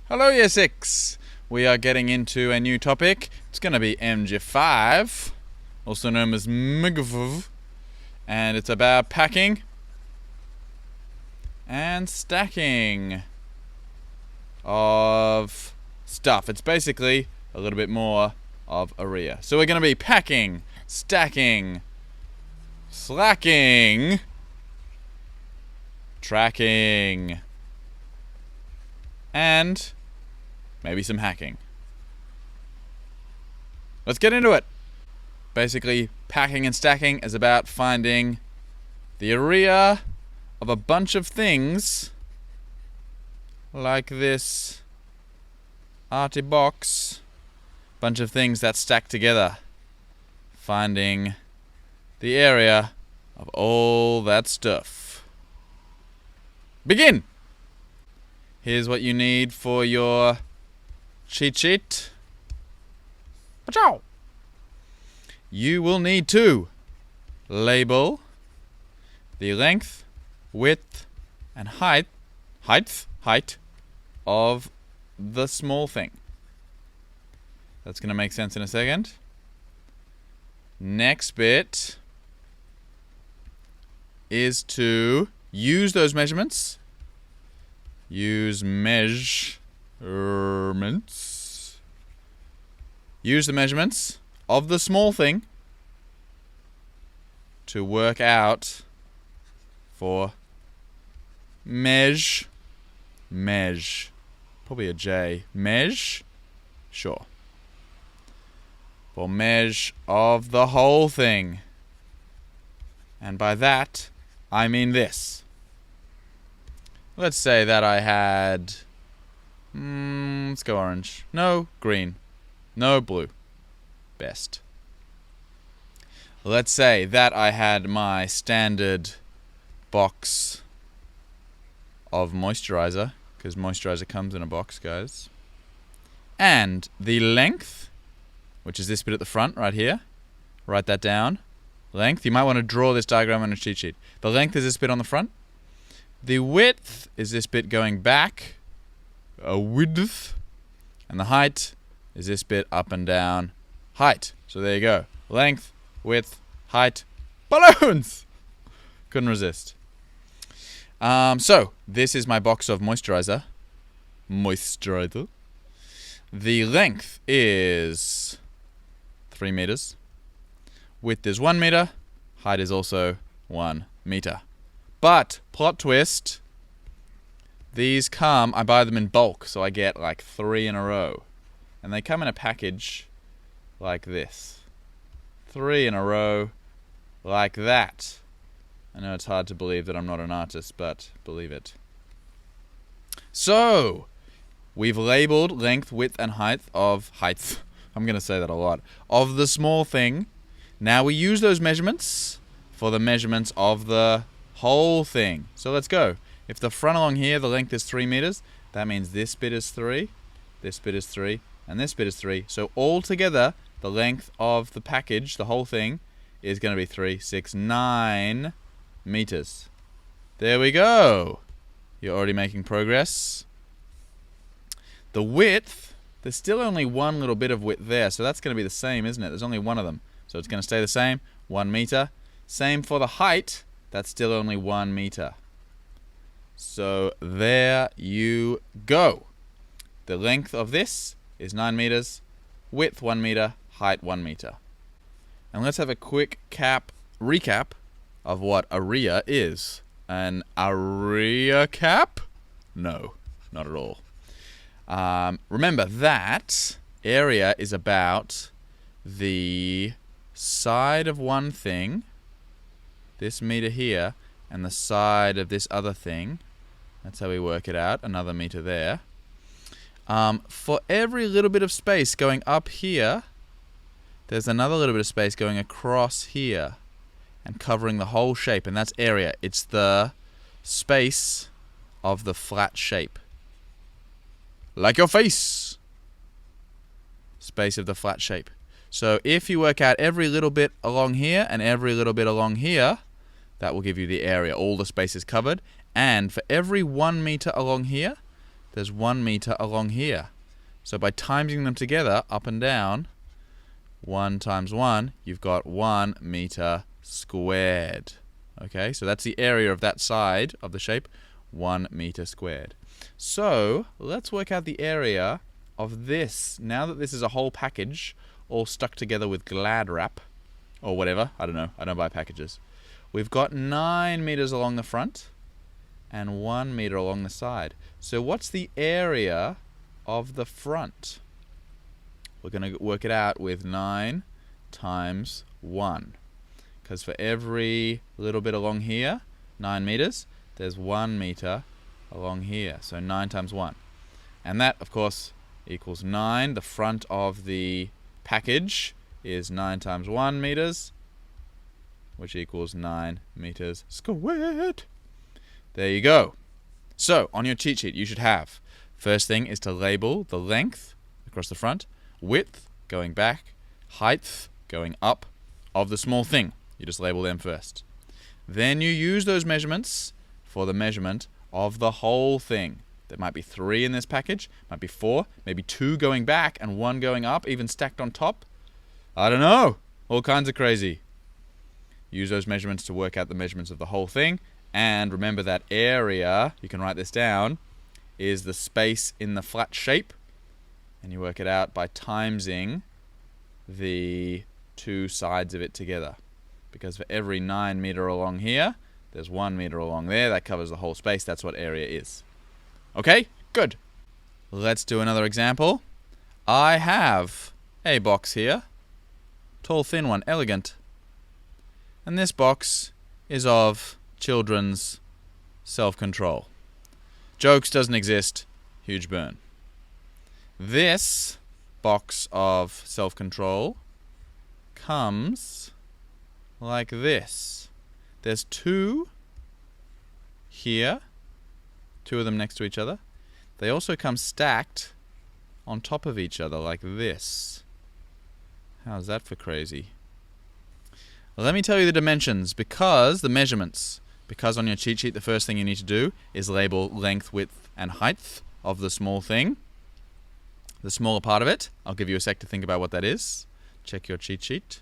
Hello, Year 6! We are getting into a new topic. It's going to be MG5, also known as MGV, and it's about packing and stacking of stuff. It's basically a little bit more of area. So we're going to be packing, stacking, slacking, tracking, and maybe some hacking. Let's get into it. Basically, packing and stacking is about finding the area of a bunch of things like this arty box. Bunch of things that stack together. Finding the area of all that stuff. Begin! Here's what you need for your cheat sheet. Pachow! You will need to label the length, width, and height of the small thing. That's going to make sense in a second. Next bit is to use those measurements. Use measurements. Use the measurements of the small thing to work out for measure. Probably a J. Measure. Sure. For measure of the whole thing. And by that, I mean this. Let's say that I had... let's go orange. No, green. No, blue. Best. Let's say that I had my standard box of moisturizer, because moisturizer comes in a box, guys. And the length, which is this bit at the front right here. Write that down. Length. You might want to draw this diagram on a cheat sheet. The length is this bit on the front. The width is this bit going back, a width, and the height is this bit up and down, height. So there you go. Length, width, height, balloons! Couldn't resist. So, this is my box of moisturizer. The length is 3 meters. Width is 1 meter. Height is also 1 meter. But, plot twist, these come, I buy them in bulk, so I get like 3 in a row. And they come in a package like this. 3 in a row like that. I know it's hard to believe that I'm not an artist, but believe it. So, we've labeled length, width, and height of heights. I'm going to say that a lot. Of the small thing. Now we use those measurements for the measurements of the whole thing. So let's go. If the front along here, the length is 3 meters, that means this bit is 3, this bit is 3, and this bit is 3. So all together, the length of the package, the whole thing, is going to be 3, 6, 9 meters. There we go. You're already making progress. The width, there's still only one little bit of width there, so that's going to be the same, isn't it? There's only one of them. So it's going to stay the same, 1 meter. Same for the height. That's still only 1 meter. So there you go. The length of this is 9 meters, width 1 meter, height 1 meter. And let's have a quick recap of what area is. An area cap? No, not at all. Remember that area is about the side of one thing, this meter here, and the side of this other thing. That's how we work it out. Another meter there. For every little bit of space going up here, there's another little bit of space going across here and covering the whole shape, and that's area. It's the space of the flat shape. Like your face. Space of the flat shape. So if you work out every little bit along here and every little bit along here, that will give you the area. All the space is covered. And for every 1 meter along here, there's 1 meter along here. So by timesing them together, up and down, 1 times 1, you've got 1 meter squared. Okay, so that's the area of that side of the shape, 1 meter squared. So let's work out the area of this. Now that this is a whole package, all stuck together with Glad wrap, or whatever, I don't know, I don't buy packages. We've got 9 meters along the front and 1 meter along the side. So what's the area of the front? We're going to work it out with 9 times 1. Because for every little bit along here, 9 meters, there's 1 meter along here. So 9 times 1. And that, of course, equals 9. The front of the package is 9 times 1 meters, which equals 9 meters squared. There you go. So, on your cheat sheet, you should have, first thing is to label the length across the front, width going back, height going up of the small thing. You just label them first. Then you use those measurements for the measurement of the whole thing. There might be 3 in this package, might be 4, maybe 2 going back and 1 going up, even stacked on top. I don't know. All kinds of crazy. Use those measurements to work out the measurements of the whole thing. And remember that area, you can write this down, is the space in the flat shape. And you work it out by timesing the 2 sides of it together. Because for every 9 meter along here, there's 1 meter along there. That covers the whole space. That's what area is. Okay, good. Let's do another example. I have a box here. Tall, thin one, elegant. And this box is of children's self-control. Jokes doesn't exist. Huge burn. This box of self-control comes like this. There's 2 here. 2 of them next to each other. They also come stacked on top of each other like this. How's that for crazy? Well, let me tell you the dimensions, because the measurements. Because on your cheat sheet, the first thing you need to do is label length, width, and height of the small thing. The smaller part of it. I'll give you a sec to think about what that is. Check your cheat sheet.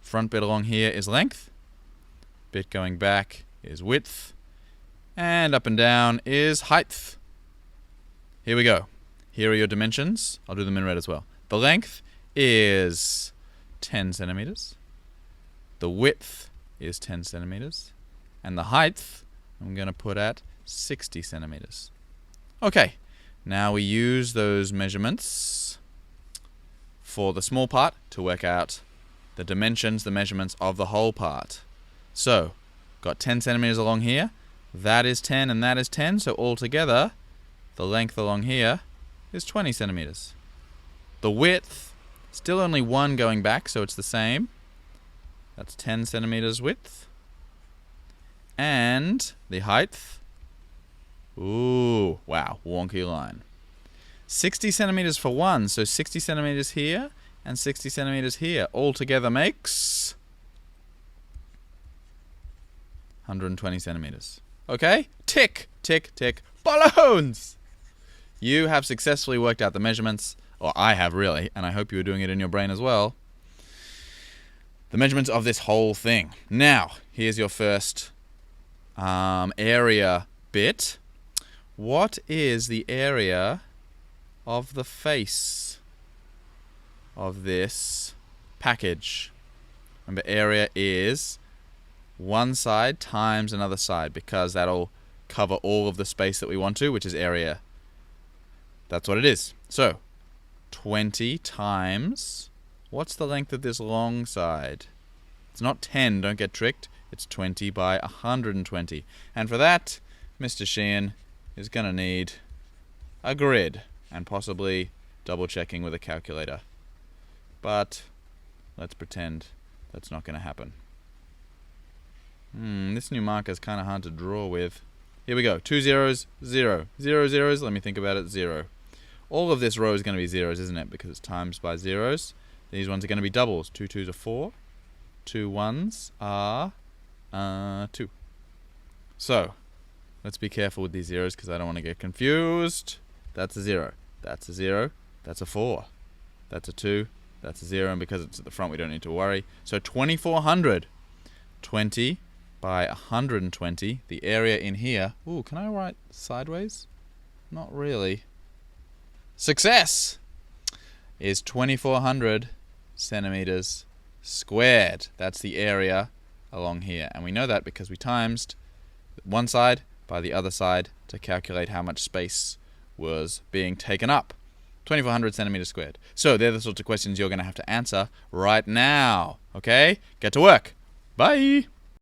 Front bit along here is length. Bit going back is width. And up and down is height. Here we go. Here are your dimensions. I'll do them in red as well. The length is 10 centimeters. The width is 10 centimeters. And the height, I'm going to put at 60 centimeters. Okay, now we use those measurements for the small part to work out the dimensions, the measurements of the whole part. So, got 10 centimeters along here. That is 10 and that is 10. So altogether, the length along here is 20 centimeters. The width, still only 1 going back, so it's the same. That's 10 centimeters width. And the height, ooh, wow, wonky line. 60 centimeters for 1, so 60 centimeters here and 60 centimeters here. All together makes 120 centimeters. Okay? Tick, tick, tick, balloons! You have successfully worked out the measurements, or I have really, and I hope you are doing it in your brain as well. The measurements of this whole thing. Now, here's your first area bit. What is the area of the face of this package? Remember, area is one side times another side, because that'll cover all of the space that we want to, which is area. That's what it is. So, 20 times, what's the length of this long side? It's not 10, don't get tricked. It's 20 by 120. And for that, Mr. Sheehan is going to need a grid and possibly double checking with a calculator. But let's pretend that's not going to happen. This new marker is kind of hard to draw with. Here we go. 2 zeros, 0. 0 zeros, let me think about it, 0. All of this row is going to be zeros, isn't it? Because it's times by zeros. These ones are going to be doubles. 2 2s are 4. 2 1s are 2. So, let's be careful with these zeros because I don't want to get confused. That's a 0. That's a 0. That's a 4. That's a 2. That's a 0. And because it's at the front, we don't need to worry. So 2400. 20 by 120. The area in here. Ooh, can I write sideways? Not really. Success! Is 2400 centimeters squared. That's the area along here. And we know that because we times one side by the other side to calculate how much space was being taken up. 2400 centimeters squared. So they're the sorts of questions you're going to have to answer right now. Okay? Get to work. Bye!